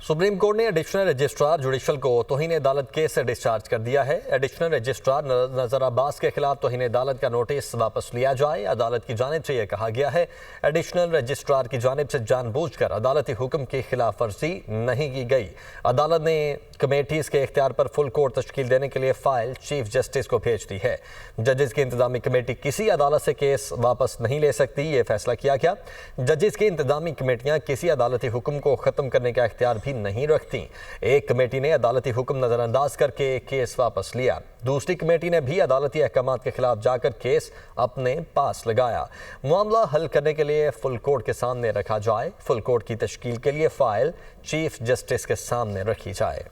Supreme court ने additional registrar judicial को तौहीन अदालत केस से डिस्चार्ज कर दिया है। एडिशनल रजिस्ट्रार नजर अब्बास के खिलाफ तौहीन अदालत का नोटिस वापस लिया जाए। अदालत की जानिब से यह कहा गया है, एडिशनल रजिस्ट्रार की जानिब से जानबूझकर अदालती हुक्म की खिलाफ वर्जी नहीं की गई। अदालत ने कमेटीज के इख्तियार पर फुल कोर्ट तश्कील देने के लिए फाइल चीफ जस्टिस को भेज दी है। जजेस की इंतजामी कमेटी किसी अदालत से केस वापस नहीं ले सकती, ये फैसला किया गया। जजेस की इंतजामी कमेटियां किसी अदालती हुक्म को खत्म करने का इख्तियार भी नहीं रखती। एक कमेटी ने अदालती हुक्म नजरअंदाज करके केस वापस लिया, दूसरी कमेटी ने भी अदालती अहकाम के खिलाफ जाकर केस अपने पास लगाया। मामला हल करने के लिए फुल कोर्ट के सामने रखा जाए। फुल कोर्ट की तश्कील के लिए फाइल चीफ जस्टिस के सामने रखी जाए।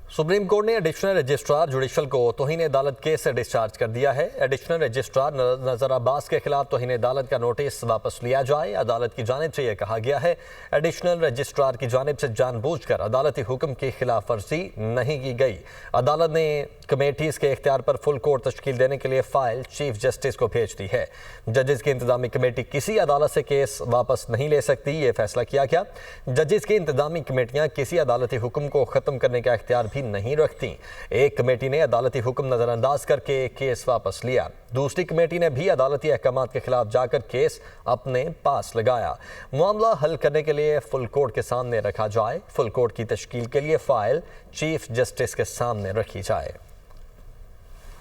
सुप्रीम कोर्ट ने एडिशनल रजिस्ट्रार जुडिशल को तौहीन अदालत केस से डिस्चार्ज कर दिया है। एडिशनल रजिस्ट्रार नजर अब्बास के खिलाफ तौहीन अदालत का नोटिस वापस लिया जाए। अदालत की जानिब से यह कहा गया है, एडिशनल रजिस्ट्रार की जानिब से जानबूझकर अदालती हुक्म की खिलाफ वर्जी नहीं की गई। अदालत ने कमेटीज के इख्तियार पर फुल कोर्ट तश्कील देने के लिए फाइल चीफ जस्टिस को भेज दी है। जजेस की इंतजामी कमेटी किसी अदालत से केस वापस नहीं ले सकती, ये फैसला किया गया। जजेस की इंतजामी कमेटियां किसी अदालती हुक्म को खत्म करने का इख्तियार भी नहीं रखती। एक कमेटी ने अदालती हुक्म नजरअंदाज करके केस वापस लिया, दूसरी कमेटी ने भी अदालती अहकाम के खिलाफ जाकर केस अपने पास लगाया। मामला हल करने के लिए फुल कोर्ट के सामने रखा जाए। फुल कोर्ट की तश्कील के लिए फाइल चीफ जस्टिस के सामने रखी जाए।